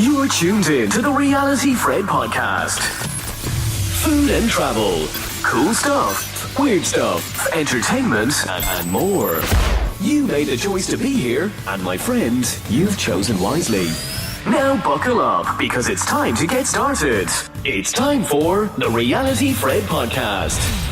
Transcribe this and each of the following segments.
You're tuned in to the Reality Fred podcast. Food and travel, cool stuff, weird stuff, entertainment, and more. You made the choice to be here, and my friend, you've chosen wisely. Now buckle up, because it's time to get started. It's time for the Reality Fred podcast.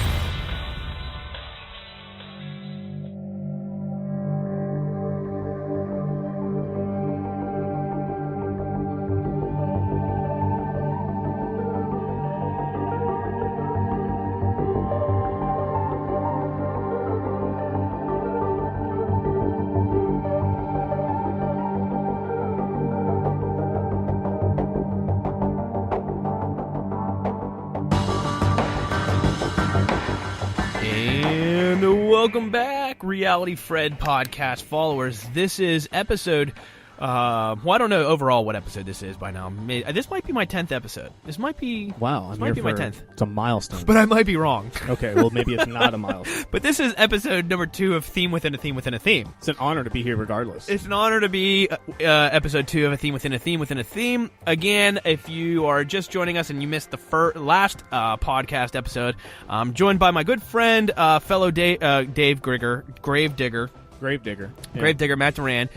Welcome back, Reality Fred podcast followers. This is episode, I don't know overall what episode this is by now. This might be my 10th episode. This might be my 10th. It's a milestone. But I might be wrong. Okay, well maybe it's not a milestone. But this is episode number 2 of Theme Within a Theme Within a Theme. It's an honor to be here regardless. It's an honor to be episode 2 of A Theme Within a Theme Within a Theme. Again, if you are just joining us and you missed the last podcast episode, I'm joined by my good friend, fellow Dave Gravedigger. Yeah. Gravedigger, Matt Duran.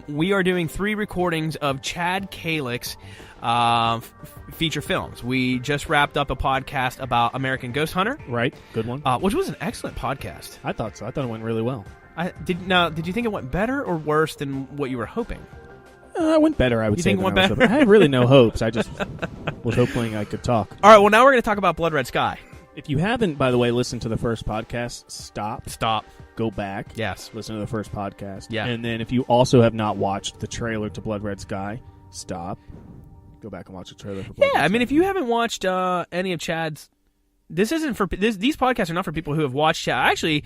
We are doing 3 recordings of Chad Calek's feature films. We just wrapped up a podcast about American Ghost Hunter. Right, good one. Which was an excellent podcast. I thought so. I thought it went really well. Did you think it went better or worse than what you were hoping? It went better, I would say. You think it went better? I had really no hopes. I just was hoping I could talk. All right, well, now we're going to talk about Blood Red Sky. If you haven't, by the way, listened to the first podcast, stop. Go back. Yes. Listen to the first podcast. Yeah. And then if you also have not watched the trailer to Blood Red Sky, stop. Go back and watch the trailer for Blood Red Sky. I mean, if you haven't watched any of Chad's... This isn't for... These podcasts are not for people who have watched Chad. Actually,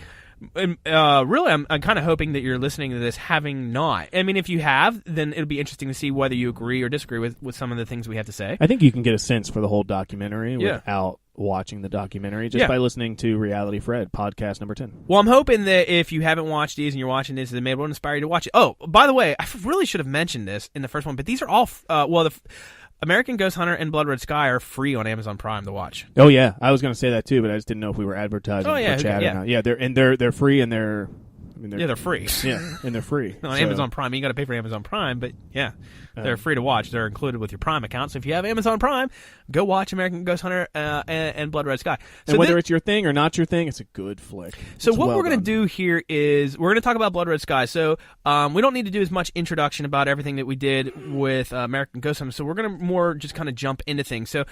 really, I'm kind of hoping that you're listening to this having not. I mean, if you have, then it'll be interesting to see whether you agree or disagree with some of the things we have to say. I think you can get a sense for the whole documentary without watching the documentary just by listening to Reality Fred, podcast number 10. Well, I'm hoping that if you haven't watched these and you're watching this, it may will inspire you to watch it. Oh, by the way, I really should have mentioned this in the first one, but these are all, the American Ghost Hunter and Blood Red Sky are free on Amazon Prime to watch. Oh, yeah. I was going to say that, too, but I just didn't know if we were advertising for Chad or not. Yeah, they're free and they're... they're free. Yeah, and they're free. On Amazon Prime. You got to pay for Amazon Prime, but they're free to watch. They're included with your Prime account. So if you have Amazon Prime, go watch American Ghost Hunter and Blood Red Sky. So and whether it's your thing or not your thing, it's a good flick. So what we're going to do here is we're going to talk about Blood Red Sky. So we don't need to do as much introduction about everything that we did with American Ghost Hunter. So we're going to more just kind of jump into things. So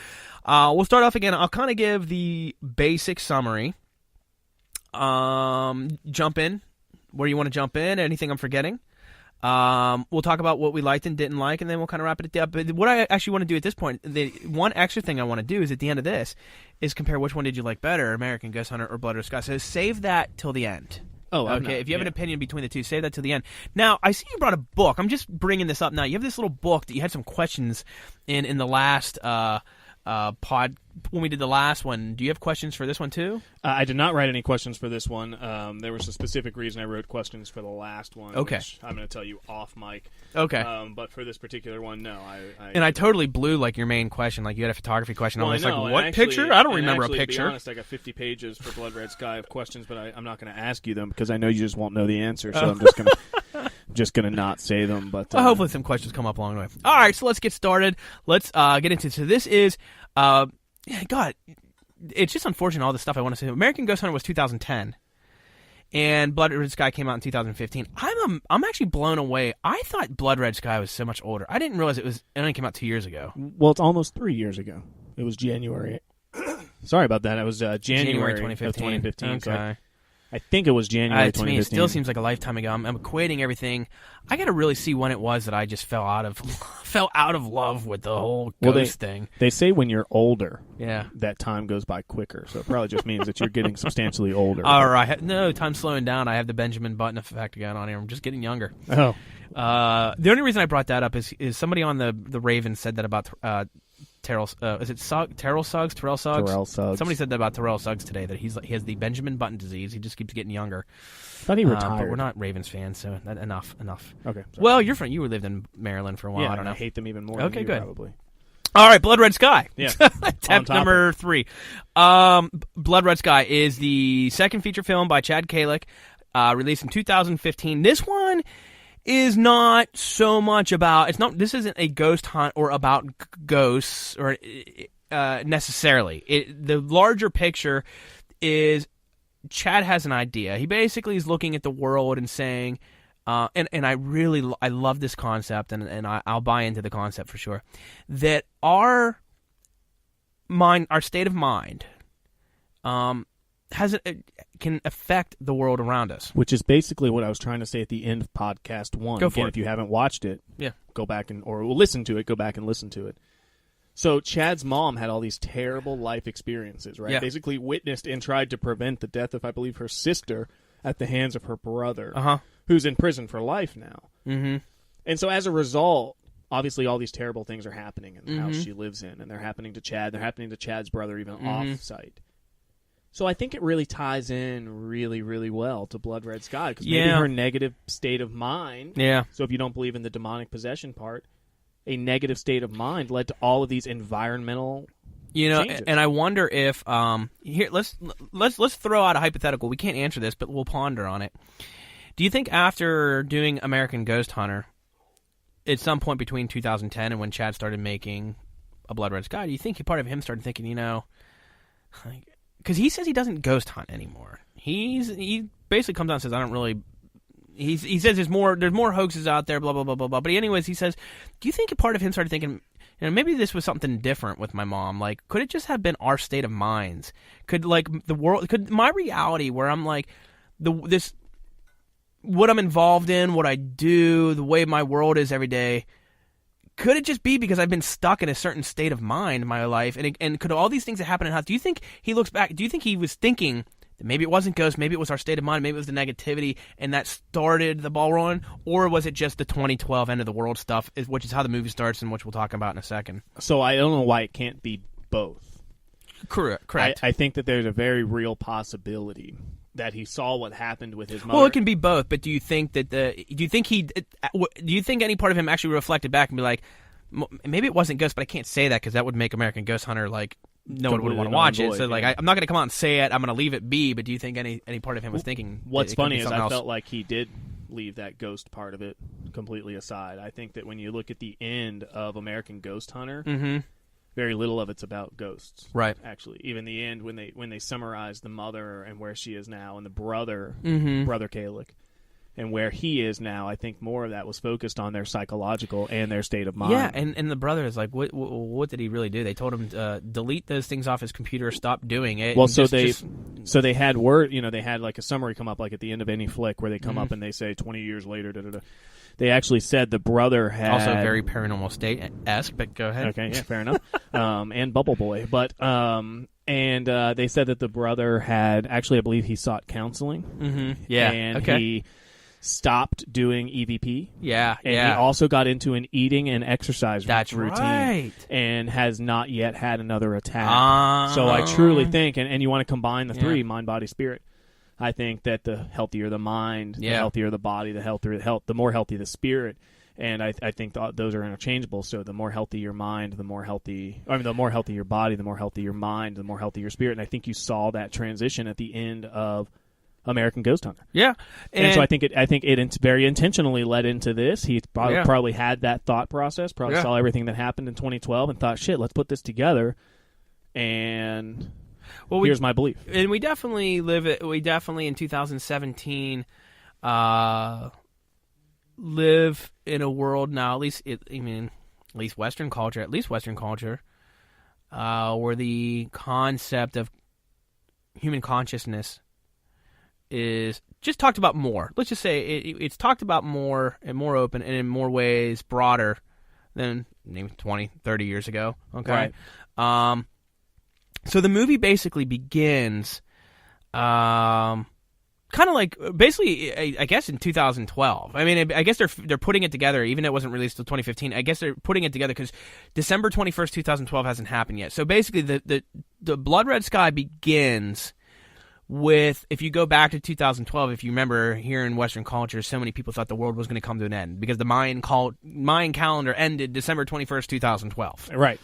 we'll start off again. I'll kind of give the basic summary. Jump in. Where you want to jump in? Anything I'm forgetting? We'll talk about what we liked and didn't like, and then we'll kind of wrap it up. But what I actually want to do at this point, the one extra thing I want to do is at the end of this is compare which one did you like better, American Ghost Hunter or Blood Red Sky. So save that till the end. Oh, okay. If you have an opinion between the two, save that till the end. Now, I see you brought a book. I'm just bringing this up now. You have this little book that you had some questions in the last pod when we did the last one. Do you have questions for this one too? I did not write any questions for this one. There was a specific reason I wrote questions for the last one. Okay, which I'm going to tell you off mic. Okay, but for this particular one, no. I totally blew like your main question. Like you had a photography question. Well, I was like, what picture? I don't remember a picture. To be honest, I got 50 pages for Blood Red Sky of questions, but I'm not going to ask you them because I know you just won't know the answer. So I'm just gonna not say them. But well, hopefully some questions come up along the way. All right, so let's get started. Let's get into it. So this is God, it's just unfortunate all the stuff I want to say. American Ghost Hunter was 2010, and Blood Red Sky came out in 2015. I'm actually blown away. I thought Blood Red Sky was so much older. I didn't realize it only came out 2 years ago. Well, it's almost 3 years ago. It was January. Sorry about that. It was January 2015. Okay. So I think it was January 2015. To me, it still seems like a lifetime ago. I'm equating everything. I got to really see when it was that I just fell out of love with the whole ghost thing. They say when you're older, that time goes by quicker. So it probably just means that you're getting substantially older. All right, no, time's slowing down. I have the Benjamin Button effect again on here. I'm just getting younger. Oh, the only reason I brought that up is somebody on the Raven said that about Terrell. Is it Terrell Suggs? Terrell Suggs. Terrell Suggs. Somebody said that about Terrell Suggs today. That he has the Benjamin Button disease. He just keeps getting younger. I thought he retired. But we're not Ravens fans, so enough. Okay. Sorry. Well, you're from. You lived in Maryland for a while. Yeah, I don't know. I hate them even more. Okay, than you, good. Probably. All right, Blood Red Sky. Yeah. Attempt number 3. Blood Red Sky is the second feature film by Chad Calek, released in 2015. This one is not so much about. This isn't a ghost hunt or about ghosts or necessarily. The larger picture is Chad has an idea. He basically is looking at the world and saying, and I love this concept, and I'll buy into the concept for sure, that our state of mind, can affect the world around us. Which is basically what I was trying to say at the end of podcast 1. Go for it. If you haven't watched it, Yeah. go back or listen to it. Go back and listen to it. So Chad's mom had all these terrible life experiences, right? Yeah. Basically witnessed and tried to prevent the death of, I believe, her sister at the hands of her brother, who's in prison for life now. Mm-hmm. And so as a result, obviously all these terrible things are happening in the Mm-hmm. house she lives in, and they're happening to Chad. They're happening to Chad's brother even off-site. So I think it really ties in really, really well to Blood Red Sky, because maybe her negative state of mind, so if you don't believe in the demonic possession part, a negative state of mind led to all of these environmental changes. And I wonder if here let's throw out a hypothetical. We can't answer this, but we'll ponder on it. Do you think after doing American Ghost Hunter, at some point between 2010 and when Chad started making A Blood Red Sky, do you think part of him started thinking, because he says he doesn't ghost hunt anymore. He basically comes out and says, I don't really. He says there's more hoaxes out there, blah blah blah blah blah. But anyways, he says, do you think a part of him started thinking, maybe this was something different with my mom? Like, could it just have been our state of minds? Could my reality where I'm like what I'm involved in, what I do, the way my world is every day, could it just be because I've been stuck in a certain state of mind in my life? And could all these things that happen in the house, do you think he looks back, do you think he was thinking that maybe it wasn't ghosts, maybe it was our state of mind, maybe it was the negativity, and that started the ball rolling? Or was it just the 2012 end of the world stuff, which is how the movie starts and which we'll talk about in a second? So I don't know why it can't be both. Correct. I think that there's a very real possibility that he saw what happened with his mother. Well, it can be both, but do you think any part of him actually reflected back and be like, maybe it wasn't ghosts, but I can't say that because that would make American Ghost Hunter like no one would want to watch it. So like, I'm not going to come out and say it. I'm going to leave it be. But do you think any part of him was thinking? What's funny is I else? felt like he did leave that ghost part of it completely aside. I think that when you look at the end of American Ghost Hunter, very little of it's about ghosts. Right. Actually, even the end when they summarize the mother and where she is now, and the brother, Brother Calek, and where he is now, I think more of that was focused on their psychological and their state of mind. Yeah, and the brother is like, what did he really do? They told him to delete those things off his computer, stop doing it. Well, so they had word, they had like a summary come up like at the end of any flick where they come up and they say 20 years later, da da da. They actually said the brother had... Also very Paranormal State-esque, but go ahead. Okay, yeah, fair enough. And Bubble Boy. But, they said that the brother had... Actually, I believe he sought counseling. Mm-hmm. Yeah, and he stopped doing EVP. Yeah, and he also got into an eating and exercise routine. Right. And has not yet had another attack. So I truly think, and you want to combine the three, mind, body, spirit, I think that the healthier the mind, the healthier the body, the more healthy the spirit, and I think those are interchangeable. So the more healthy your mind, the more healthy your body, the more healthy your mind, the more healthy your spirit. And I think you saw that transition at the end of American Ghost Hunter. Yeah, and so I think it very intentionally led into this. He probably had that thought process. Probably saw everything that happened in 2012 and thought, "Shit, let's put this together." And here's my belief. And we definitely in 2017 live in a world now, at least Western culture, where the concept of human consciousness is just talked about more. Let's just say it's talked about more and more open and in more ways broader than maybe 20, 30 years ago. Okay. Right. So the movie basically begins kind of like basically, I guess in 2012. I mean, I guess they're putting it together, even though it wasn't released until 2015. I guess they're putting it together because December 21st, 2012 hasn't happened yet. So basically, the Blood Red Sky begins with, if you go back to 2012, if you remember, here in Western culture, so many people thought the world was going to come to an end because the Mayan calendar ended December 21st, 2012. Right.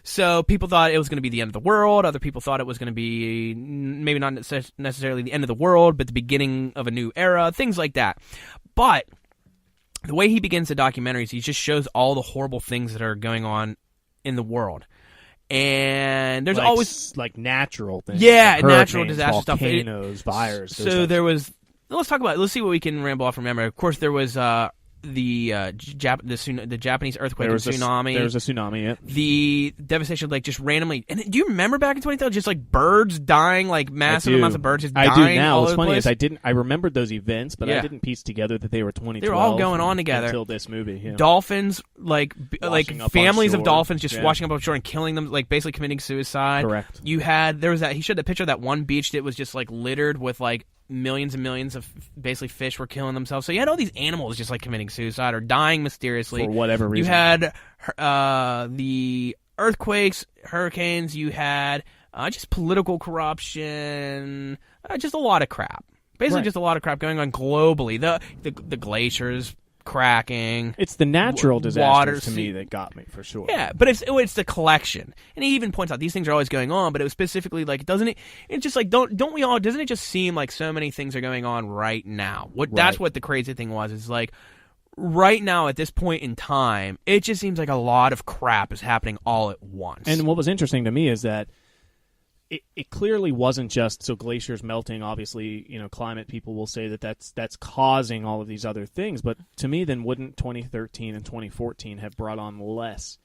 So people thought it was going to be the end of the world. Other people thought it was going to be maybe not necessarily the end of the world, but the beginning of a new era, things like that. But the way he begins the documentary is he just shows all the horrible things that are going on in the world. And there's always like natural things. Yeah, like natural disaster stuff. Volcanoes, fires. So let's see what we can ramble off from memory. Of course, there was the Japanese earthquake and tsunami. There was a tsunami, yeah. The devastation, like, just randomly. And do you remember back in 2012, just like birds dying, like massive amounts of birds just dying? I do now. All What's over funny the place? is I remembered those events, but I didn't piece together that they were 2012. They were all going on together until this movie. Yeah. Dolphins, like families of dolphins, just yeah. washing up on shore and killing them, like basically committing suicide. Correct. He showed the picture of that one beach that was just like littered with like millions and millions of basically fish were killing themselves. So you had all these animals just like committing suicide or dying mysteriously for whatever reason. You had the earthquakes, hurricanes. You had just political corruption, just a lot of crap. Basically, just a lot of crap going on globally. The glaciers cracking. It's the natural disasters to me that got me for sure. Yeah, but it's the collection, and he even points out these things are always going on. But it was specifically like, doesn't it? It's just like don't we all? Doesn't it just seem like so many things are going on right now? That's what the crazy thing was. Is like right now at this point in time, it just seems like a lot of crap is happening all at once. And what was interesting to me is that it clearly wasn't just glaciers melting. Obviously, climate people will say that's causing all of these other things. But to me, then wouldn't 2013 and 2014 have brought on less?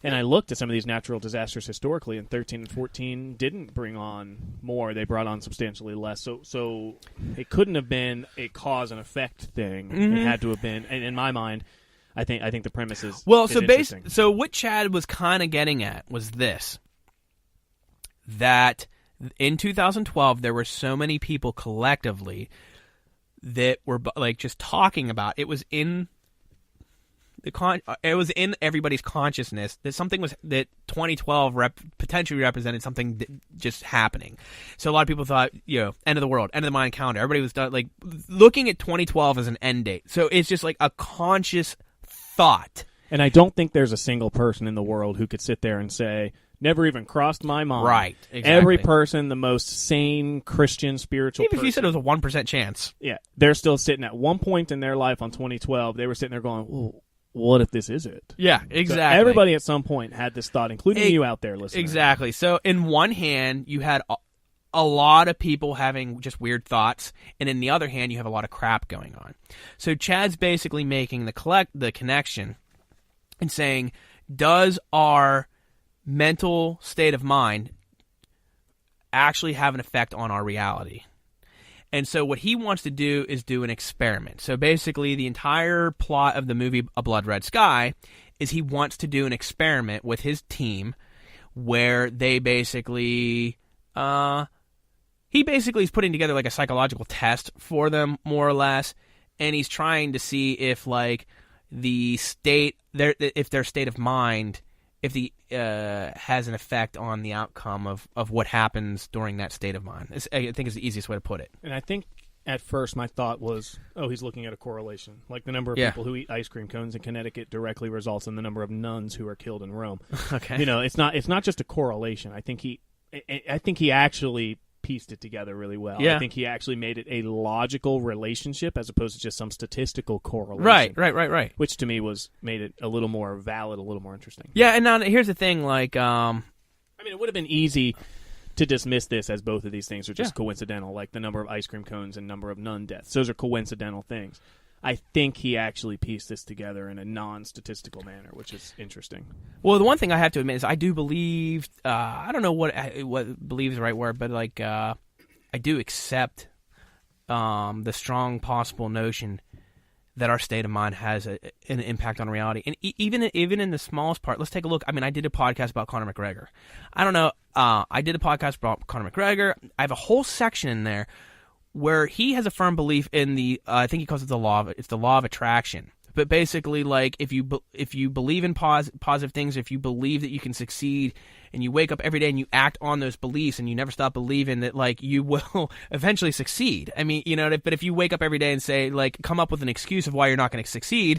And I looked at some of these natural disasters historically, and 13 and 14 didn't bring on more. They brought on substantially less. So it couldn't have been a cause and effect thing. Mm-hmm. It had to have been. And in my mind, I think the premise is interesting. So so what Chad was kind of getting at was this. That in 2012 there were so many people collectively that were like just talking about it was in it was in everybody's consciousness that something was that 2012 potentially represented something just happening. So a lot of people thought, end of the world, end of the Mayan calendar. Everybody was like looking at 2012 as an end date. So it's just like a conscious thought. And I don't think there's a single person in the world who could sit there and say, never even crossed my mind. Right, exactly. Every person, the most sane, Christian, spiritual Even person. if you said it was a 1% chance. Yeah, they're still sitting at one point in their life on 2012, they were sitting there going, well, what if this is it? Yeah, exactly. So everybody at some point had this thought, including you out there listening. Exactly. So in one hand, you had a lot of people having just weird thoughts, and in the other hand, you have a lot of crap going on. So Chad's basically making the connection and saying, does our mental state of mind actually have an effect on our reality? And so what he wants to do is do an experiment. So basically the entire plot of the movie A Blood Red Sky is he wants to do an experiment with his team where they basically he basically is putting together like a psychological test for them, more or less, and he's trying to see if like if their state of mind has an effect on the outcome of what happens during that state of mind. I think is the easiest way to put it. And I think at first my thought was, he's looking at a correlation. Like the number of people who eat ice cream cones in Connecticut directly results in the number of nuns who are killed in Rome. Okay. It's not just a correlation. I think he actually pieced it together really well. Yeah. I think he actually made it a logical relationship as opposed to just some statistical correlation. Right. Which to me made it a little more valid, a little more interesting. Yeah, and now here's the thing, like I mean, it would have been easy to dismiss this as both of these things are just coincidental, like the number of ice cream cones and number of nun deaths. Those are coincidental things. I think he actually pieced this together in a non-statistical manner, which is interesting. Well, the one thing I have to admit is I do believe, I don't know what believe is the right word, but like I do accept the strong possible notion that our state of mind has an impact on reality. And even in the smallest part, let's take a look. I mean, I did a podcast about Conor McGregor. I don't know. I did a podcast about Conor McGregor. I have a whole section in there where he has a firm belief in the I think he calls it the law of attraction. But basically, like, if you believe in positive things, if you believe that you can succeed, and you wake up every day and you act on those beliefs, and you never stop believing that, like, you will eventually succeed. I mean, but if you wake up every day and say, like, come up with an excuse of why you're not going to succeed,